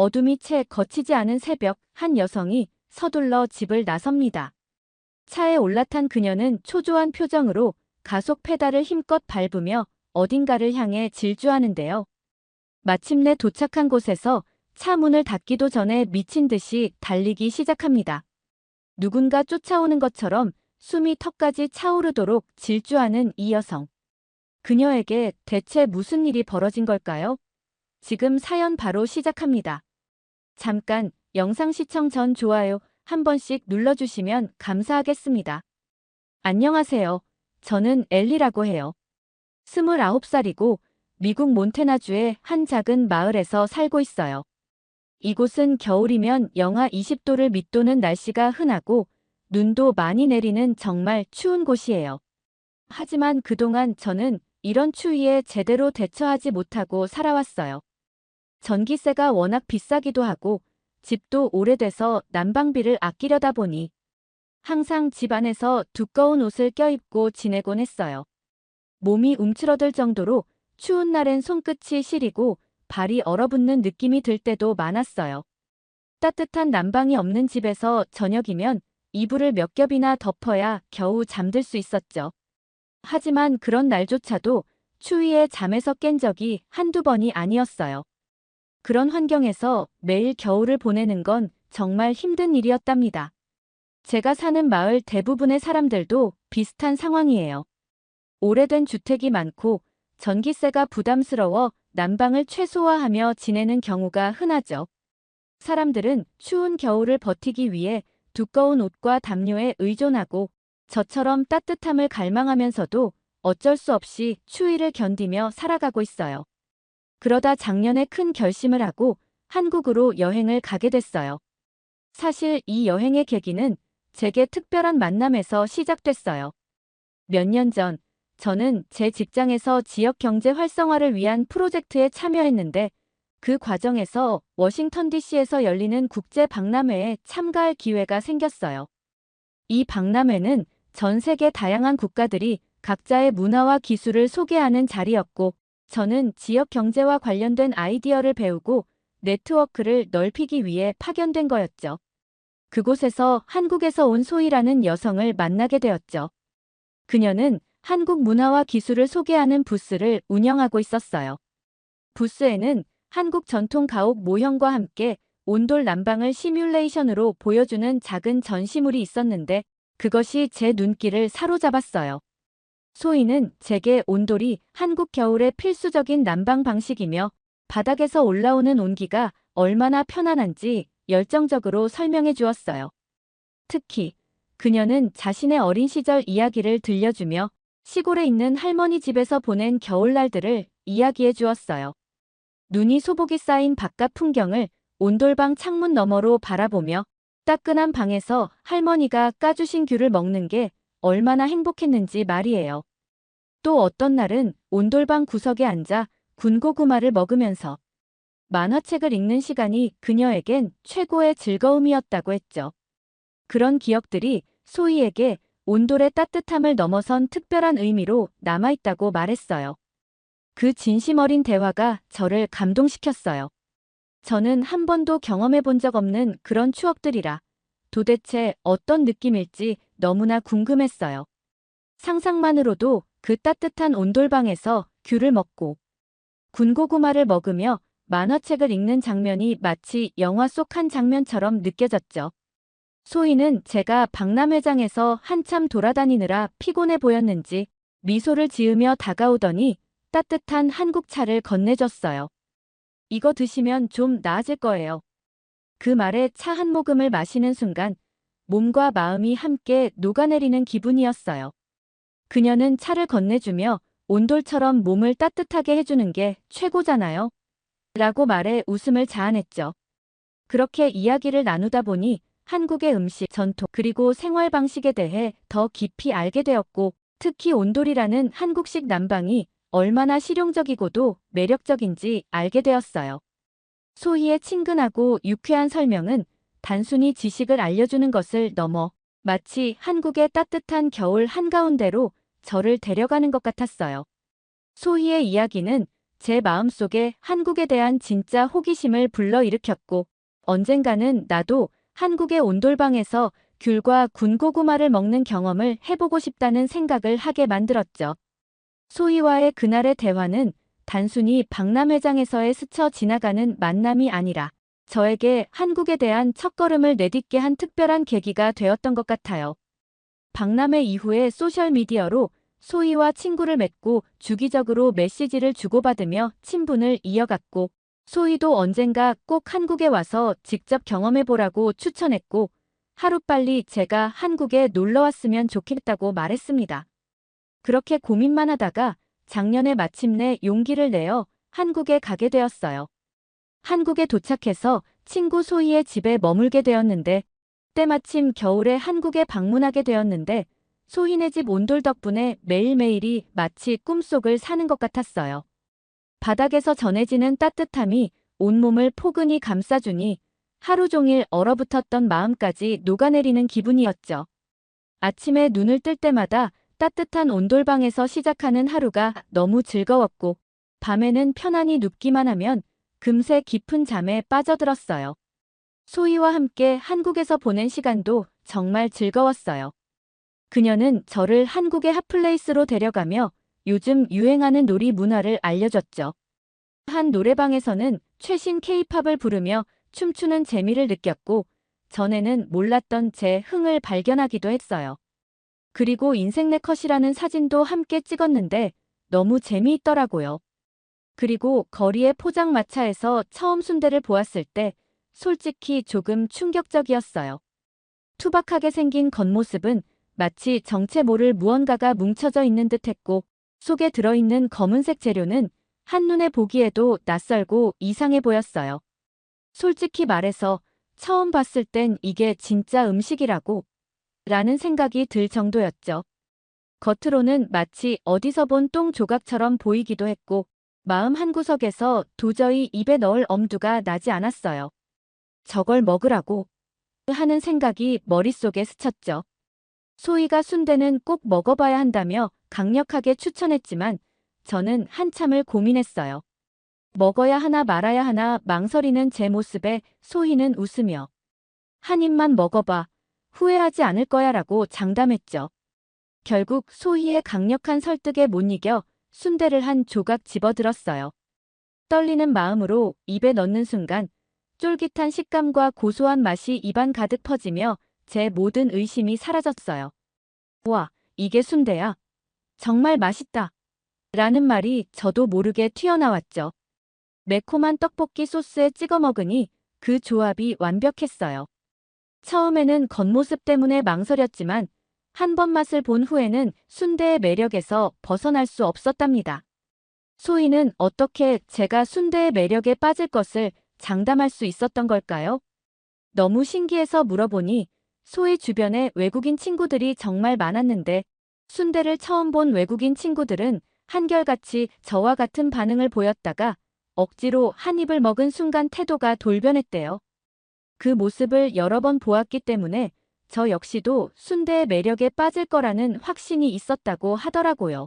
어둠이 채 거치지 않은 새벽, 한 여성이 서둘러 집을 나섭니다. 차에 올라탄 그녀는 초조한 표정으로 가속 페달을 힘껏 밟으며 어딘가를 향해 질주하는데요. 마침내 도착한 곳에서 차 문을 닫기도 전에 미친 듯이 달리기 시작합니다. 누군가 쫓아오는 것처럼 숨이 턱까지 차오르도록 질주하는 이 여성. 그녀에게 대체 무슨 일이 벌어진 걸까요? 지금 사연 바로 시작합니다. 잠깐 영상 시청 전 좋아요 한 번씩 눌러주시면 감사하겠습니다. 안녕하세요. 저는 엘리라고 해요. 29살이고 미국 몬태나주의 한 작은 마을에서 살고 있어요. 이곳은 겨울이면 영하 20도를 밑도는 날씨가 흔하고 눈도 많이 내리는 정말 추운 곳이에요. 하지만 그동안 저는 이런 추위에 제대로 대처하지 못하고 살아왔어요. 전기세가 워낙 비싸기도 하고 집도 오래돼서 난방비를 아끼려다 보니 항상 집 안에서 두꺼운 옷을 껴입고 지내곤 했어요. 몸이 움츠러들 정도로 추운 날엔 손끝이 시리고 발이 얼어붙는 느낌이 들 때도 많았어요. 따뜻한 난방이 없는 집에서 저녁이면 이불을 몇 겹이나 덮어야 겨우 잠들 수 있었죠. 하지만 그런 날조차도 추위에 잠에서 깬 적이 한두 번이 아니었어요. 그런 환경에서 매일 겨울을 보내는 건 정말 힘든 일이었답니다. 제가 사는 마을 대부분의 사람들도 비슷한 상황이에요. 오래된 주택이 많고 전기세가 부담스러워 난방을 최소화하며 지내는 경우가 흔하죠. 사람들은 추운 겨울을 버티기 위해 두꺼운 옷과 담요에 의존하고 저처럼 따뜻함을 갈망하면서도 어쩔 수 없이 추위를 견디며 살아가고 있어요. 그러다 작년에 큰 결심을 하고 한국으로 여행을 가게 됐어요. 사실 이 여행의 계기는 제게 특별한 만남에서 시작됐어요. 몇 년 전, 저는 제 직장에서 지역 경제 활성화를 위한 프로젝트에 참여했는데 그 과정에서 워싱턴 DC에서 열리는 국제 박람회에 참가할 기회가 생겼어요. 이 박람회는 전 세계 다양한 국가들이 각자의 문화와 기술을 소개하는 자리였고, 저는 지역 경제와 관련된 아이디어를 배우고 네트워크를 넓히기 위해 파견된 거였죠. 그곳에서 한국에서 온 소희라는 여성을 만나게 되었죠. 그녀는 한국 문화와 기술을 소개하는 부스를 운영하고 있었어요. 부스에는 한국 전통 가옥 모형과 함께 온돌 난방을 시뮬레이션으로 보여주는 작은 전시물이 있었는데 그것이 제 눈길을 사로잡았어요. 소희는 제게 온돌이 한국 겨울의 필수적인 난방 방식이며 바닥에서 올라오는 온기가 얼마나 편안한지 열정적으로 설명해 주었어요. 특히 그녀는 자신의 어린 시절 이야기를 들려주며 시골에 있는 할머니 집에서 보낸 겨울날들을 이야기해 주었어요. 눈이 소복이 쌓인 바깥 풍경을 온돌방 창문 너머로 바라보며 따끈한 방에서 할머니가 까주신 귤을 먹는 게 얼마나 행복했는지 말이에요. 또 어떤 날은 온돌방 구석에 앉아 군고구마를 먹으면서 만화책을 읽는 시간이 그녀에겐 최고의 즐거움이었다고 했죠. 그런 기억들이 소희에게 온돌의 따뜻함을 넘어선 특별한 의미로 남아있다고 말했어요. 그 진심 어린 대화가 저를 감동시켰어요. 저는 한 번도 경험해 본 적 없는 그런 추억들이라 도대체 어떤 느낌일지 너무나 궁금했어요. 상상만으로도 그 따뜻한 온돌방에서 귤을 먹고 군고구마를 먹으며 만화책을 읽는 장면이 마치 영화 속 한 장면처럼 느껴졌죠. 소희는 제가 박람회장에서 한참 돌아다니느라 피곤해 보였는지 미소를 지으며 다가오더니 따뜻한 한국차를 건네줬어요. 이거 드시면 좀 나아질 거예요. 그 말에 차 한 모금을 마시는 순간 몸과 마음이 함께 녹아내리는 기분이었어요. 그녀는 차를 건네주며 온돌처럼 몸을 따뜻하게 해주는 게 최고잖아요. 라고 말해 웃음을 자아냈죠. 그렇게 이야기를 나누다 보니 한국의 음식, 전통, 그리고 생활 방식에 대해 더 깊이 알게 되었고, 특히 온돌이라는 한국식 난방이 얼마나 실용적이고도 매력적인지 알게 되었어요. 소희의 친근하고 유쾌한 설명은 단순히 지식을 알려주는 것을 넘어 마치 한국의 따뜻한 겨울 한가운데로 저를 데려가는 것 같았어요. 소희의 이야기는 제 마음속에 한국에 대한 진짜 호기심을 불러일으켰고, 언젠가는 나도 한국의 온돌방에서 귤과 군고구마를 먹는 경험을 해보고 싶다는 생각을 하게 만들었죠. 소희와의 그날의 대화는 단순히 박람회장에서의 스쳐 지나가는 만남이 아니라 저에게 한국에 대한 첫걸음을 내딛게 한 특별한 계기가 되었던 것 같아요. 박람회 이후에 소셜미디어로 소희와 친구를 맺고 주기적으로 메시지를 주고받으며 친분을 이어갔고, 소희도 언젠가 꼭 한국에 와서 직접 경험해보라고 추천했고, 하루빨리 제가 한국에 놀러 왔으면 좋겠다고 말했습니다. 그렇게 고민만 하다가 작년에 마침내 용기를 내어 한국에 가게 되었어요. 한국에 도착해서 친구 소희의 집에 머물게 되었는데, 때마침 겨울에 한국에 방문하게 되었는데, 소희네 집 온돌 덕분에 매일매일이 마치 꿈속을 사는 것 같았어요. 바닥에서 전해지는 따뜻함이 온몸을 포근히 감싸주니 하루 종일 얼어붙었던 마음까지 녹아내리는 기분이었죠. 아침에 눈을 뜰 때마다 따뜻한 온돌방에서 시작하는 하루가 너무 즐거웠고, 밤에는 편안히 눕기만 하면 금세 깊은 잠에 빠져들었어요. 소희와 함께 한국에서 보낸 시간도 정말 즐거웠어요. 그녀는 저를 한국의 핫플레이스로 데려가며 요즘 유행하는 놀이 문화를 알려줬죠. 한 노래방에서는 최신 K-팝을 부르며 춤추는 재미를 느꼈고, 전에는 몰랐던 제 흥을 발견하기도 했어요. 그리고 인생 내 컷이라는 사진도 함께 찍었는데 너무 재미있더라고요. 그리고 거리의 포장마차에서 처음 순대를 보았을 때 솔직히 조금 충격적이었어요. 투박하게 생긴 겉모습은 마치 정체 모를 무언가가 뭉쳐져 있는 듯했고, 속에 들어있는 검은색 재료는 한눈에 보기에도 낯설고 이상해 보였어요. 솔직히 말해서 처음 봤을 땐 이게 진짜 음식이라고 라는 생각이 들 정도였죠. 겉으로는 마치 어디서 본 똥 조각처럼 보이기도 했고, 마음 한구석에서 도저히 입에 넣을 엄두가 나지 않았어요. 저걸 먹으라고 하는 생각이 머릿속에 스쳤죠. 소희가 순대는 꼭 먹어봐야 한다며 강력하게 추천했지만 저는 한참을 고민했어요. 먹어야 하나 말아야 하나 망설이는 제 모습에 소희는 웃으며 한 입만 먹어봐. 후회하지 않을 거야 라고 장담했죠. 결국 소희의 강력한 설득에 못 이겨 순대를 한 조각 집어들었어요. 떨리는 마음으로 입에 넣는 순간 쫄깃한 식감과 고소한 맛이 입안 가득 퍼지며 제 모든 의심이 사라졌어요. 와, 이게 순대야. 정말 맛있다. 라는 말이 저도 모르게 튀어나왔죠. 매콤한 떡볶이 소스에 찍어 먹으니 그 조합이 완벽했어요. 처음에는 겉모습 때문에 망설였지만 한 번 맛을 본 후에는 순대의 매력에서 벗어날 수 없었답니다. 소희는 어떻게 제가 순대의 매력에 빠질 것을 장담할 수 있었던 걸까요? 너무 신기해서 물어보니 소희 주변에 외국인 친구들이 정말 많았는데 순대를 처음 본 외국인 친구들은 한결같이 저와 같은 반응을 보였다가 억지로 한 입을 먹은 순간 태도가 돌변했대요. 그 모습을 여러 번 보았기 때문에 저 역시도 순대의 매력에 빠질 거라는 확신이 있었다고 하더라고요.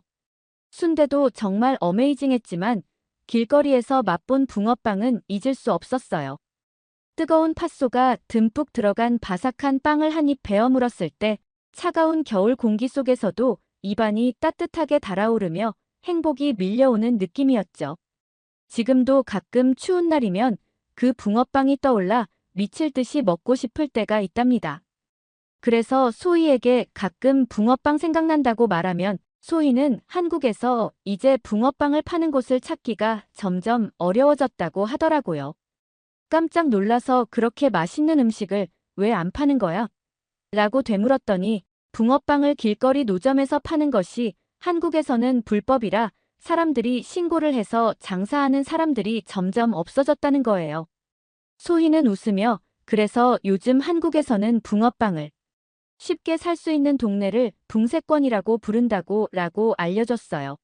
순대도 정말 어메이징했지만 길거리에서 맛본 붕어빵은 잊을 수 없었어요. 뜨거운 팥소가 듬뿍 들어간 바삭한 빵을 한 입 베어 물었을 때 차가운 겨울 공기 속에서도 입안이 따뜻하게 달아오르며 행복이 밀려오는 느낌이었죠. 지금도 가끔 추운 날이면 그 붕어빵이 떠올라 미칠 듯이 먹고 싶을 때가 있답니다. 그래서 소희에게 가끔 붕어빵 생각난다고 말하면 소희는 한국에서 이제 붕어빵을 파는 곳을 찾기가 점점 어려워졌다고 하더라고요. 깜짝 놀라서 그렇게 맛있는 음식을 왜 안 파는 거야? 라고 되물었더니 붕어빵을 길거리 노점에서 파는 것이 한국에서는 불법이라 사람들이 신고를 해서 장사하는 사람들이 점점 없어졌다는 거예요. 소희는 웃으며 그래서 요즘 한국에서는 붕어빵을 쉽게 살 수 있는 동네를 붕세권이라고 부른다고 라고 알려줬어요.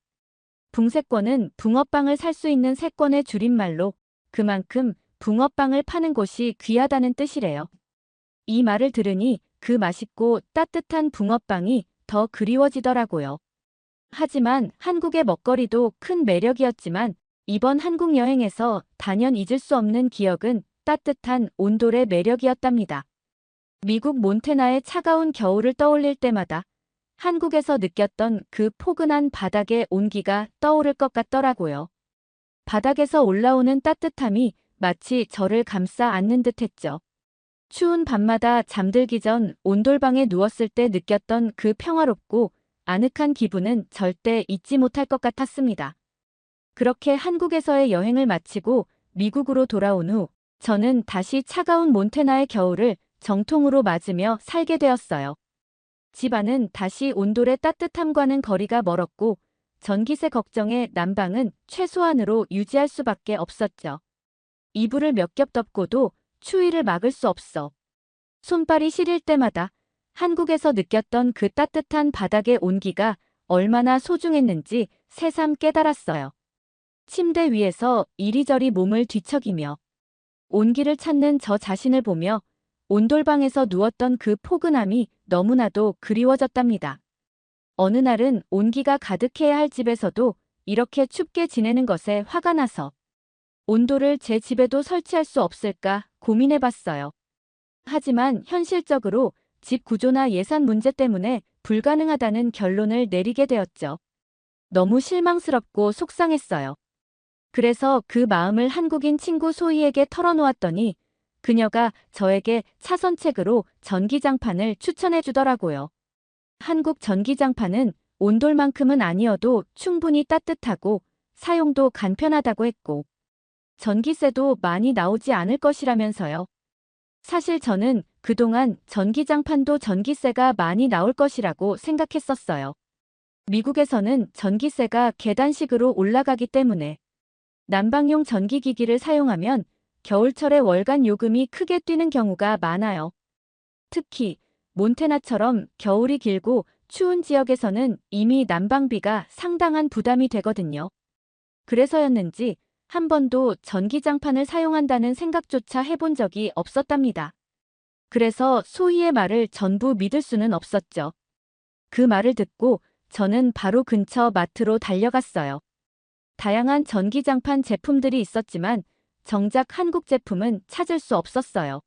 붕세권은 붕어빵을 살 수 있는 세권의 줄임말로 그만큼 붕어빵을 파는 곳이 귀하다는 뜻이래요. 이 말을 들으니 그 맛있고 따뜻한 붕어빵이 더 그리워지더라고요. 하지만 한국의 먹거리도 큰 매력이었지만 이번 한국 여행에서 단연 잊을 수 없는 기억은 따뜻한 온돌의 매력이었답니다. 미국 몬태나의 차가운 겨울을 떠올릴 때마다 한국에서 느꼈던 그 포근한 바닥의 온기가 떠오를 것 같더라고요. 바닥에서 올라오는 따뜻함이 마치 저를 감싸 안는 듯했죠. 추운 밤마다 잠들기 전 온돌방에 누웠을 때 느꼈던 그 평화롭고 아늑한 기분은 절대 잊지 못할 것 같았습니다. 그렇게 한국에서의 여행을 마치고 미국으로 돌아온 후 저는 다시 차가운 몬태나의 겨울을 정통으로 맞으며 살게 되었어요. 집안은 다시 온돌의 따뜻함과는 거리가 멀었고 전기세 걱정에 난방은 최소한으로 유지할 수밖에 없었죠. 이불을 몇 겹 덮고도 추위를 막을 수 없어 손발이 시릴 때마다 한국에서 느꼈던 그 따뜻한 바닥의 온기가 얼마나 소중했는지 새삼 깨달았어요. 침대 위에서 이리저리 몸을 뒤척이며 온기를 찾는 저 자신을 보며 온돌방에서 누웠던 그 포근함이 너무나도 그리워졌답니다. 어느 날은 온기가 가득해야 할 집에서도 이렇게 춥게 지내는 것에 화가 나서 온돌을 제 집에도 설치할 수 없을까 고민해봤어요. 하지만 현실적으로 집 구조나 예산 문제 때문에 불가능하다는 결론을 내리게 되었죠. 너무 실망스럽고 속상했어요. 그래서 그 마음을 한국인 친구 소희에게 털어놓았더니 그녀가 저에게 차선책으로 전기장판을 추천해 주더라고요. 한국 전기장판은 온돌만큼은 아니어도 충분히 따뜻하고 사용도 간편하다고 했고 전기세도 많이 나오지 않을 것이라면서요. 사실 저는 그동안 전기장판도 전기세가 많이 나올 것이라고 생각했었어요. 미국에서는 전기세가 계단식으로 올라가기 때문에 난방용 전기기기를 사용하면 겨울철에 월간 요금이 크게 뛰는 경우가 많아요. 특히 몬태나처럼 겨울이 길고 추운 지역에서는 이미 난방비가 상당한 부담이 되거든요. 그래서였는지 한 번도 전기장판을 사용한다는 생각조차 해본 적이 없었답니다. 그래서 소희의 말을 전부 믿을 수는 없었죠. 그 말을 듣고 저는 바로 근처 마트로 달려갔어요. 다양한 전기장판 제품들이 있었지만 정작 한국 제품은 찾을 수 없었어요.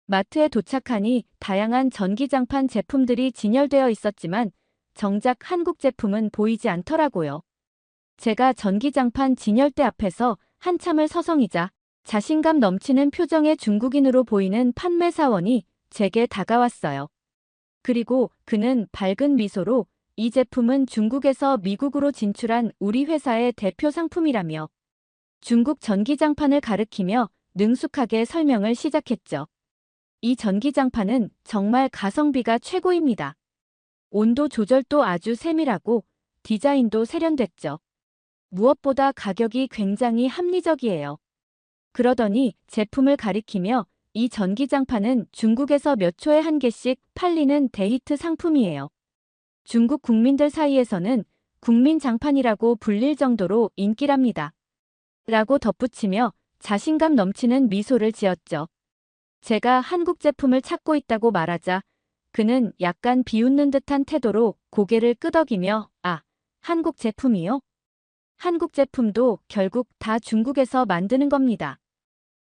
마트에 도착하니 다양한 전기장판 제품들이 진열되어 있었지만 정작 한국 제품은 보이지 않더라고요. 제가 전기장판 진열대 앞에서 한참을 서성이자 자신감 넘치는 표정의 중국인으로 보이는 판매사원이 제게 다가왔어요. 그리고 그는 밝은 미소로 이 제품은 중국에서 미국으로 진출한 우리 회사의 대표 상품이라며 중국 전기장판을 가리키며 능숙하게 설명을 시작했죠. 이 전기장판은 정말 가성비가 최고입니다. 온도 조절도 아주 세밀하고 디자인도 세련됐죠. 무엇보다 가격이 굉장히 합리적이에요. 그러더니 제품을 가리키며 이 전기장판은 중국에서 몇 초에 한 개씩 팔리는 대히트 상품이에요. 중국 국민들 사이에서는 국민장판이라고 불릴 정도로 인기랍니다. 라고 덧붙이며 자신감 넘치는 미소를 지었죠. 제가 한국 제품을 찾고 있다고 말하자 그는 약간 비웃는 듯한 태도로 고개를 끄덕이며 한국 제품이요? 한국 제품도 결국 다 중국에서 만드는 겁니다.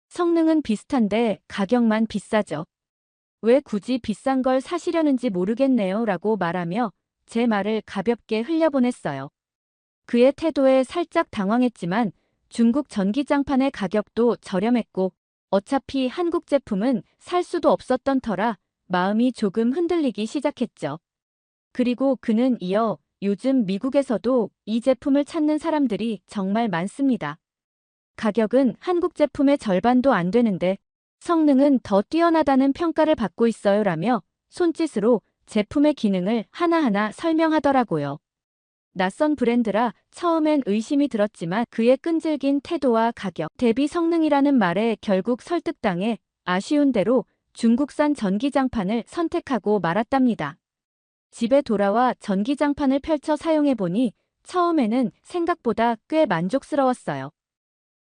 성능은 비슷한데 가격만 비싸죠. 왜 굳이 비싼 걸 사시려는지 모르겠네요 라고 말하며 제 말을 가볍게 흘려보냈어요. 그의 태도에 살짝 당황했지만 중국 전기장판의 가격도 저렴했고 어차피 한국 제품은 살 수도 없었던 터라 마음이 조금 흔들리기 시작했죠. 그리고 그는 이어 요즘 미국에서도 이 제품을 찾는 사람들이 정말 많습니다. 가격은 한국 제품의 절반도 안 되는데 성능은 더 뛰어나다는 평가를 받고 있어요 라며 손짓으로 제품의 기능을 하나하나 설명하더라고요. 낯선 브랜드라 처음엔 의심이 들었지만 그의 끈질긴 태도와 가격 대비 성능이라는 말에 결국 설득당해 아쉬운 대로 중국산 전기장판을 선택하고 말았답니다. 집에 돌아와 전기장판을 펼쳐 사용해보니 처음에는 생각보다 꽤 만족스러웠어요.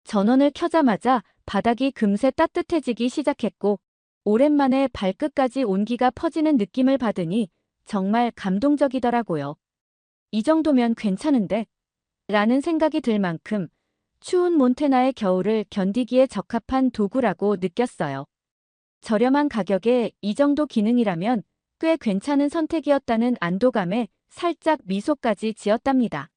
전원을 켜자마자 바닥이 금세 따뜻해지기 시작했고 오랜만에 발끝까지 온기가 퍼지는 느낌을 받으니 정말 감동적이더라고요. 이 정도면 괜찮은데? 라는 생각이 들 만큼 추운 몬태나의 겨울을 견디기에 적합한 도구라고 느꼈어요. 저렴한 가격에 이 정도 기능이라면 꽤 괜찮은 선택이었다는 안도감에 살짝 미소까지 지었답니다.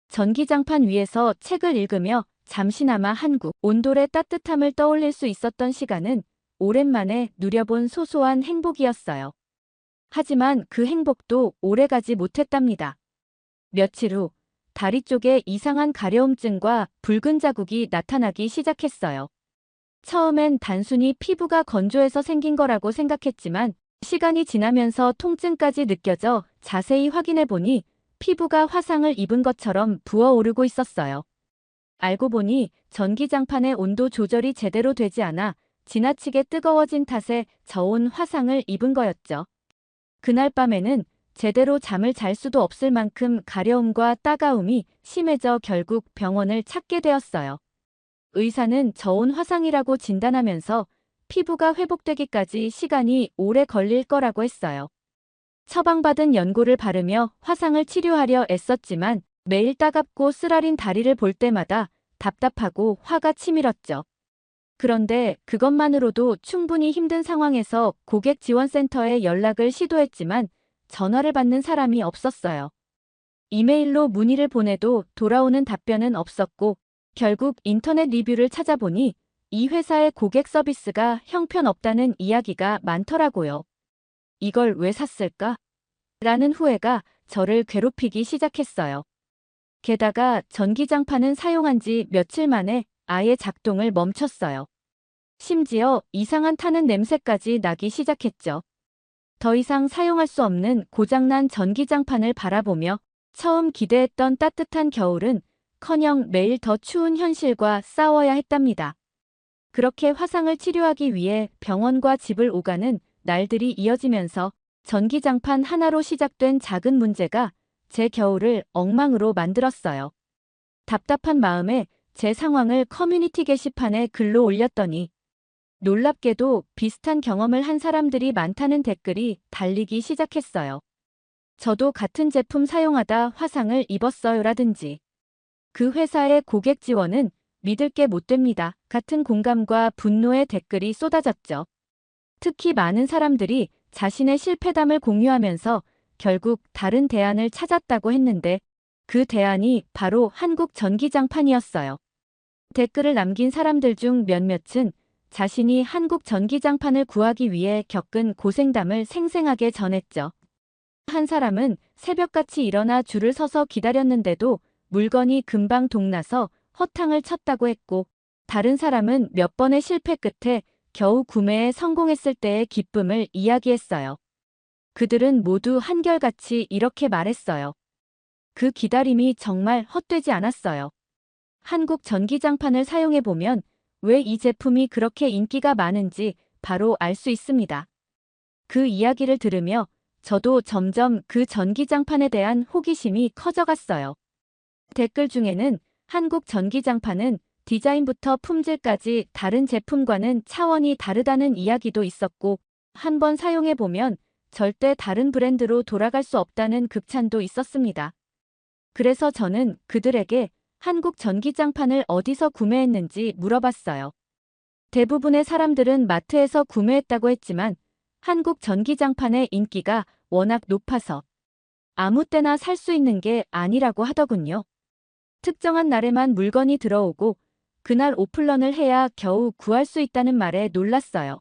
전기장판 위에서 책을 읽으며 잠시나마 한국 온돌의 따뜻함을 떠올릴 수 있었던 시간은 오랜만에 누려본 소소한 행복이었어요. 하지만 그 행복도 오래가지 못했답니다. 며칠 후 다리 쪽에 이상한 가려움증과 붉은 자국이 나타나기 시작했어요. 처음엔 단순히 피부가 건조해서 생긴 거라고 생각했지만 시간이 지나면서 통증까지 느껴져 자세히 확인해 보니 피부가 화상을 입은 것처럼 부어오르고 있었어요. 알고 보니 전기장판의 온도 조절이 제대로 되지 않아 지나치게 뜨거워진 탓에 저온 화상을 입은 거였죠. 그날 밤에는 제대로 잠을 잘 수도 없을 만큼 가려움과 따가움이 심해져 결국 병원을 찾게 되었어요. 의사는 저온 화상이라고 진단하면서 피부가 회복되기까지 시간이 오래 걸릴 거라고 했어요. 처방받은 연고를 바르며 화상을 치료하려 애썼지만 매일 따갑고 쓰라린 다리를 볼 때마다 답답하고 화가 치밀었죠. 그런데 그것만으로도 충분히 힘든 상황에서 고객지원센터에 연락을 시도했지만 전화를 받는 사람이 없었어요. 이메일로 문의를 보내도 돌아오는 답변은 없었고 결국 인터넷 리뷰를 찾아보니 이 회사의 고객 서비스가 형편없다는 이야기가 많더라고요. 이걸 왜 샀을까? 라는 후회가 저를 괴롭히기 시작했어요. 게다가 전기장판은 사용한 지 며칠 만에 아예 작동을 멈췄어요. 심지어 이상한 타는 냄새까지 나기 시작했죠. 더 이상 사용할 수 없는 고장난 전기장판을 바라보며 처음 기대했던 따뜻한 겨울은 커녕 매일 더 추운 현실과 싸워야 했답니다. 그렇게 화상을 치료하기 위해 병원과 집을 오가는 날들이 이어지면서 전기장판 하나로 시작된 작은 문제가 제 겨울을 엉망으로 만들었어요. 답답한 마음에 제 상황을 커뮤니티 게시판에 글로 올렸더니 놀랍게도 비슷한 경험을 한 사람들이 많다는 댓글이 달리기 시작했어요. 저도 같은 제품 사용하다 화상을 입었어요라든지 그 회사의 고객 지원은 믿을 게 못 됩니다. 같은 공감과 분노의 댓글이 쏟아졌죠. 특히 많은 사람들이 자신의 실패담을 공유하면서 결국 다른 대안을 찾았다고 했는데 그 대안이 바로 한국 전기장판이었어요. 댓글을 남긴 사람들 중 몇몇은 자신이 한국 전기장판을 구하기 위해 겪은 고생담을 생생하게 전했죠. 한 사람은 새벽같이 일어나 줄을 서서 기다렸는데도 물건이 금방 동나서 허탕을 쳤다고 했고, 다른 사람은 몇 번의 실패 끝에 겨우 구매에 성공했을 때의 기쁨을 이야기했어요. 그들은 모두 한결같이 이렇게 말했어요. 그 기다림이 정말 헛되지 않았어요. 한국 전기장판을 사용해보면 왜 이 제품이 그렇게 인기가 많은지 바로 알 수 있습니다. 그 이야기를 들으며 저도 점점 그 전기장판에 대한 호기심이 커져갔어요. 댓글 중에는 한국 전기장판은 디자인부터 품질까지 다른 제품과는 차원이 다르다는 이야기도 있었고, 한번 사용해보면 절대 다른 브랜드로 돌아갈 수 없다는 극찬도 있었습니다. 그래서 저는 그들에게 한국 전기장판을 어디서 구매했는지 물어봤어요. 대부분의 사람들은 마트에서 구매했다고 했지만 한국 전기장판의 인기가 워낙 높아서 아무 때나 살 수 있는 게 아니라고 하더군요. 특정한 날에만 물건이 들어오고 그날 오픈런을 해야 겨우 구할 수 있다는 말에 놀랐어요.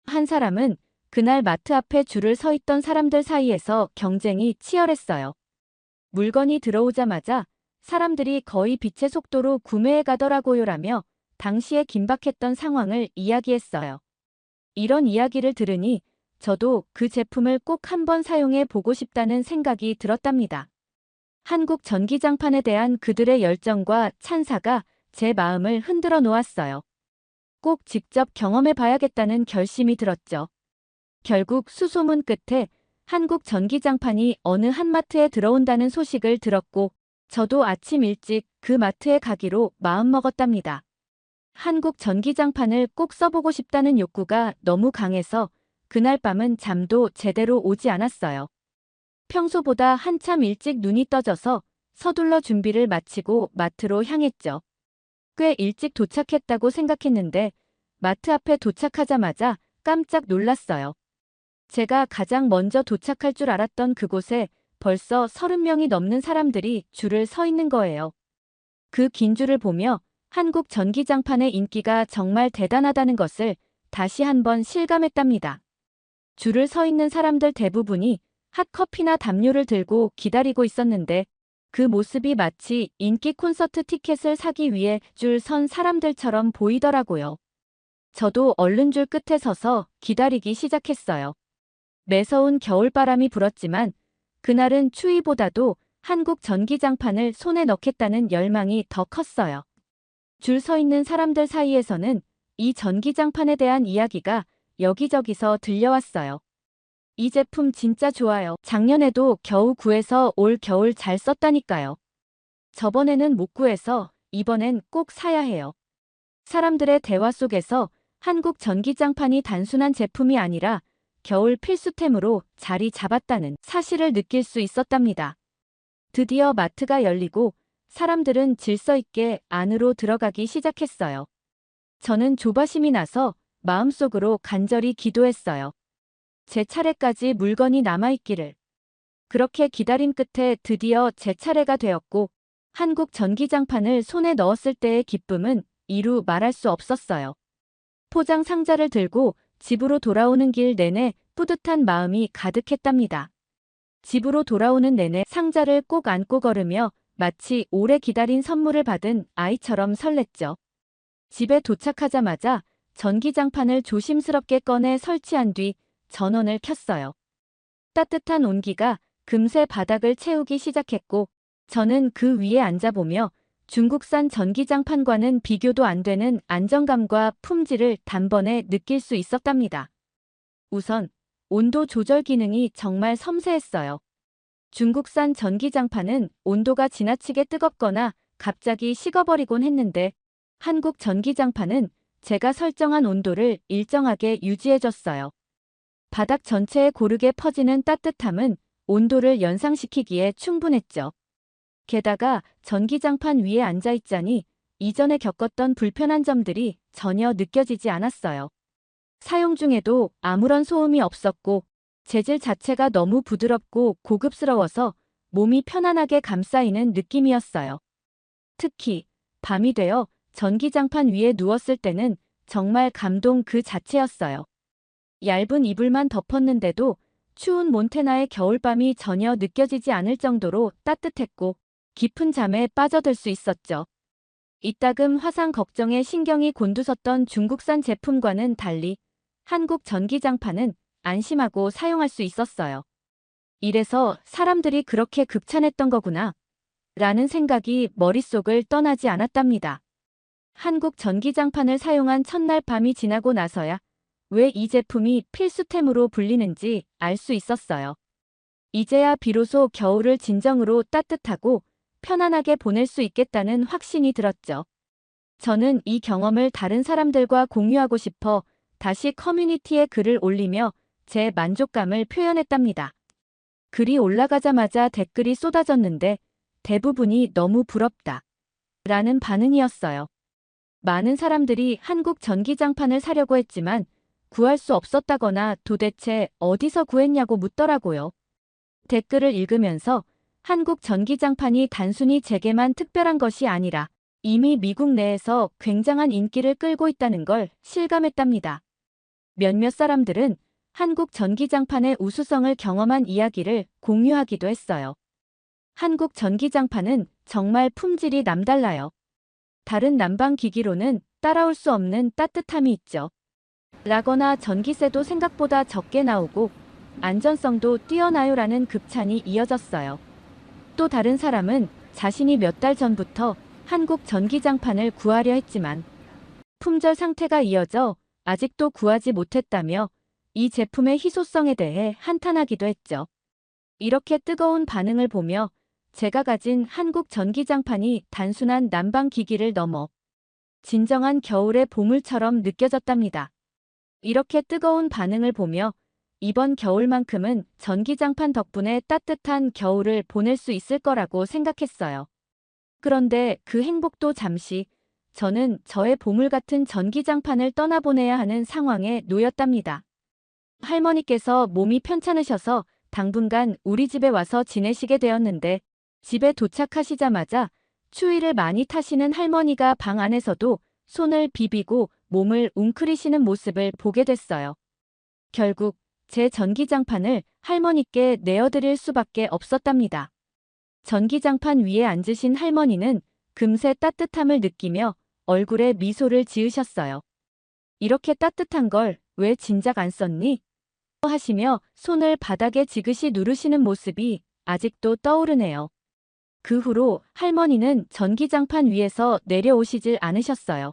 한 사람은 그날 마트 앞에 줄을 서 있던 사람들 사이에서 경쟁이 치열했어요. 물건이 들어오자마자 사람들이 거의 빛의 속도로 구매해 가더라고요라며 당시에 긴박했던 상황을 이야기했어요. 이런 이야기를 들으니 저도 그 제품을 꼭 한번 사용해 보고 싶다는 생각이 들었답니다. 한국 전기장판에 대한 그들의 열정과 찬사가 제 마음을 흔들어 놓았어요. 꼭 직접 경험해 봐야겠다는 결심이 들었죠. 결국 수소문 끝에 한국 전기장판이 어느 한 마트에 들어온다는 소식을 들었고 저도 아침 일찍 그 마트에 가기로 마음먹었답니다. 한국 전기장판을 꼭 써보고 싶다는 욕구가 너무 강해서 그날 밤은 잠도 제대로 오지 않았어요. 평소보다 한참 일찍 눈이 떠져서 서둘러 준비를 마치고 마트로 향했죠. 꽤 일찍 도착했다고 생각했는데 마트 앞에 도착하자마자 깜짝 놀랐어요. 제가 가장 먼저 도착할 줄 알았던 그곳에 벌써 30명이 넘는 사람들이 줄을 서 있는 거예요. 그 긴 줄을 보며 한국 전기장판의 인기가 정말 대단하다는 것을 다시 한번 실감했답니다. 줄을 서 있는 사람들 대부분이 핫커피나 담요를 들고 기다리고 있었는데 그 모습이 마치 인기 콘서트 티켓을 사기 위해 줄 선 사람들처럼 보이더라고요. 저도 얼른 줄 끝에 서서 기다리기 시작했어요. 매서운 겨울바람이 불었지만 그날은 추위보다도 한국 전기장판을 손에 넣겠다는 열망이 더 컸어요. 줄 서 있는 사람들 사이에서는 이 전기장판에 대한 이야기가 여기저기서 들려왔어요. 이 제품 진짜 좋아요. 작년에도 겨우 구해서 올 겨울 잘 썼다니까요. 저번에는 못 구해서 이번엔 꼭 사야 해요. 사람들의 대화 속에서 한국 전기장판이 단순한 제품이 아니라 겨울 필수템으로 자리 잡았다는 사실을 느낄 수 있었답니다. 드디어 마트가 열리고 사람들은 질서 있게 안으로 들어가기 시작했어요. 저는 조바심이 나서 마음속으로 간절히 기도했어요. 제 차례까지 물건이 남아있기를. 그렇게 기다림 끝에 드디어 제 차례가 되었고 한국 전기장판을 손에 넣었을 때의 기쁨은 이루 말할 수 없었어요. 포장 상자를 들고 집으로 돌아오는 길 내내 뿌듯한 마음이 가득했답니다. 집으로 돌아오는 내내 상자를 꼭 안고 걸으며 마치 오래 기다린 선물을 받은 아이처럼 설렜죠. 집에 도착하자마자 전기장판을 조심스럽게 꺼내 설치한 뒤 전원을 켰어요. 따뜻한 온기가 금세 바닥을 채우기 시작했고 저는 그 위에 앉아보며 중국산 전기장판과는 비교도 안 되는 안정감과 품질을 단번에 느낄 수 있었답니다. 우선 온도 조절 기능이 정말 섬세했어요. 중국산 전기장판은 온도가 지나치게 뜨겁거나 갑자기 식어버리곤 했는데 한국 전기장판은 제가 설정한 온도를 일정하게 유지해줬어요. 바닥 전체에 고르게 퍼지는 따뜻함은 온도를 연상시키기에 충분했죠. 게다가 전기장판 위에 앉아있자니 이전에 겪었던 불편한 점들이 전혀 느껴지지 않았어요. 사용 중에도 아무런 소음이 없었고 재질 자체가 너무 부드럽고 고급스러워서 몸이 편안하게 감싸이는 느낌이었어요. 특히 밤이 되어 전기장판 위에 누웠을 때는 정말 감동 그 자체였어요. 얇은 이불만 덮었는데도 추운 몬테나의 겨울밤이 전혀 느껴지지 않을 정도로 따뜻했고 깊은 잠에 빠져들 수 있었죠. 이따금 화상 걱정에 신경이 곤두섰던 중국산 제품과는 달리 한국 전기장판은 안심하고 사용할 수 있었어요. 이래서 사람들이 그렇게 극찬했던 거구나 라는 생각이 머릿속을 떠나지 않았답니다. 한국 전기장판을 사용한 첫날 밤이 지나고 나서야 왜 이 제품이 필수템으로 불리는지 알 수 있었어요. 이제야 비로소 겨울을 진정으로 따뜻하고 편안하게 보낼 수 있겠다는 확신이 들었죠. 저는 이 경험을 다른 사람들과 공유하고 싶어 다시 커뮤니티에 글을 올리며 제 만족감을 표현했답니다. 글이 올라가자마자 댓글이 쏟아졌는데 대부분이 너무 부럽다 라는 반응이었어요. 많은 사람들이 한국 전기장판을 사려고 했지만 구할 수 없었다거나 도대체 어디서 구했냐고 묻더라고요. 댓글을 읽으면서 한국 전기장판이 단순히 제게만 특별한 것이 아니라 이미 미국 내에서 굉장한 인기를 끌고 있다는 걸 실감했답니다. 몇몇 사람들은 한국 전기장판의 우수성을 경험한 이야기를 공유하기도 했어요. 한국 전기장판은 정말 품질이 남달라요. 다른 난방기기로는 따라올 수 없는 따뜻함이 있죠. 라거나 전기세도 생각보다 적게 나오고 안전성도 뛰어나요라는 극찬이 이어졌어요. 또 다른 사람은 자신이 몇 달 전부터 한국 전기장판을 구하려 했지만 품절 상태가 이어져 아직도 구하지 못했다며 이 제품의 희소성에 대해 한탄하기도 했죠. 이렇게 뜨거운 반응을 보며 제가 가진 한국 전기장판이 단순한 난방기기를 넘어 진정한 겨울의 보물처럼 느껴졌답니다. 이렇게 뜨거운 반응을 보며 이번 겨울만큼은 전기장판 덕분에 따뜻한 겨울을 보낼 수 있을 거라고 생각했어요. 그런데 그 행복도 잠시 저는 저의 보물 같은 전기장판을 떠나보내야 하는 상황에 놓였답니다. 할머니께서 몸이 편찮으셔서 당분간 우리 집에 와서 지내시게 되었는데 집에 도착하시자마자 추위를 많이 타시는 할머니가 방 안에서도 손을 비비고 몸을 웅크리시는 모습을 보게 됐어요. 결국 제 전기장판을 할머니께 내어드릴 수밖에 없었답니다. 전기장판 위에 앉으신 할머니는 금세 따뜻함을 느끼며 얼굴에 미소를 지으셨어요. 이렇게 따뜻한 걸 왜 진작 안 썼니? 하시며 손을 바닥에 지그시 누르시는 모습이 아직도 떠오르네요. 그 후로 할머니는 전기장판 위에서 내려오시질 않으셨어요.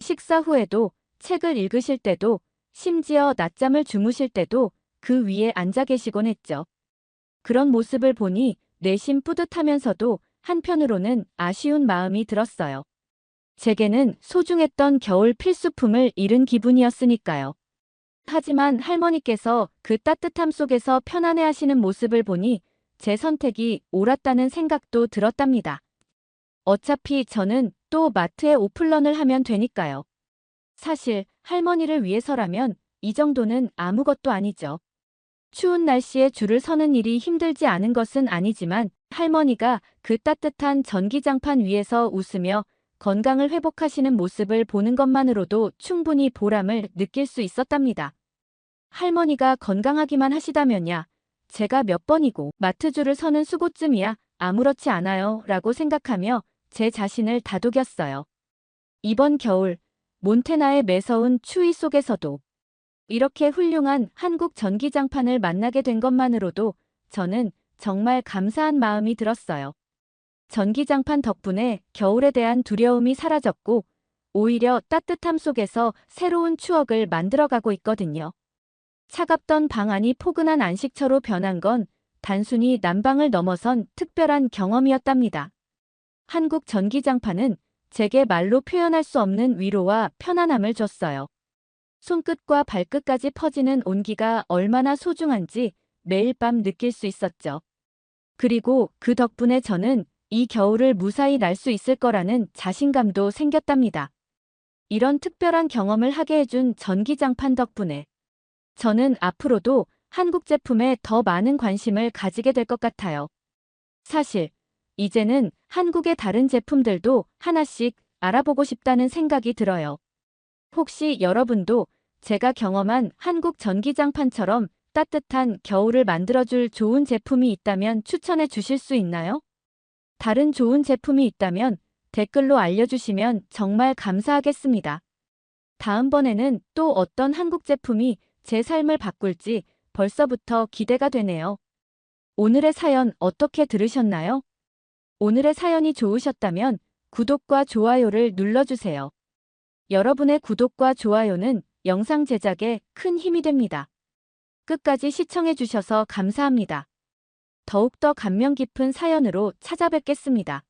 식사 후에도, 책을 읽으실 때도, 심지어 낮잠을 주무실 때도 그 위에 앉아 계시곤 했죠. 그런 모습을 보니 내심 뿌듯하면서도 한편으로는 아쉬운 마음이 들었어요. 제게는 소중했던 겨울 필수품을 잃은 기분이었으니까요. 하지만 할머니께서 그 따뜻함 속에서 편안해하시는 모습을 보니 제 선택이 옳았다는 생각도 들었답니다. 어차피 저는 또 마트에 오플런을 하면 되니까요. 사실 할머니를 위해서라면 이 정도는 아무것도 아니죠. 추운 날씨에 줄을 서는 일이 힘들지 않은 것은 아니지만 할머니가 그 따뜻한 전기장판 위에서 웃으며 건강을 회복하시는 모습을 보는 것만으로도 충분히 보람을 느낄 수 있었답니다. 할머니가 건강하기만 하시다면야 제가 몇 번이고 마트 줄을 서는 수고쯤이야 아무렇지 않아요 라고 생각하며 제 자신을 다독였어요. 이번 겨울 몬테나의 매서운 추위 속에서도 이렇게 훌륭한 한국 전기장판을 만나게 된 것만으로도 저는 정말 감사한 마음이 들었어요. 전기장판 덕분에 겨울에 대한 두려움이 사라졌고 오히려 따뜻함 속에서 새로운 추억을 만들어가고 있거든요. 차갑던 방 안이 포근한 안식처로 변한 건 단순히 난방을 넘어선 특별한 경험이었답니다. 한국 전기장판은 제게 말로 표현할 수 없는 위로와 편안함을 줬어요. 손끝과 발끝까지 퍼지는 온기가 얼마나 소중한지 매일 밤 느낄 수 있었죠. 그리고 그 덕분에 저는 이 겨울을 무사히 날 수 있을 거라는 자신감도 생겼답니다. 이런 특별한 경험을 하게 해준 전기장판 덕분에 저는 앞으로도 한국 제품에 더 많은 관심을 가지게 될 것 같아요. 사실 이제는 한국의 다른 제품들도 하나씩 알아보고 싶다는 생각이 들어요. 혹시 여러분도 제가 경험한 한국 전기장판처럼 따뜻한 겨울을 만들어줄 좋은 제품이 있다면 추천해 주실 수 있나요? 다른 좋은 제품이 있다면 댓글로 알려주시면 정말 감사하겠습니다. 다음번에는 또 어떤 한국 제품이 제 삶을 바꿀지 벌써부터 기대가 되네요. 오늘의 사연 어떻게 들으셨나요? 오늘의 사연이 좋으셨다면 구독과 좋아요를 눌러주세요. 여러분의 구독과 좋아요는 영상 제작에 큰 힘이 됩니다. 끝까지 시청해주셔서 감사합니다. 더욱더 감명 깊은 사연으로 찾아뵙겠습니다.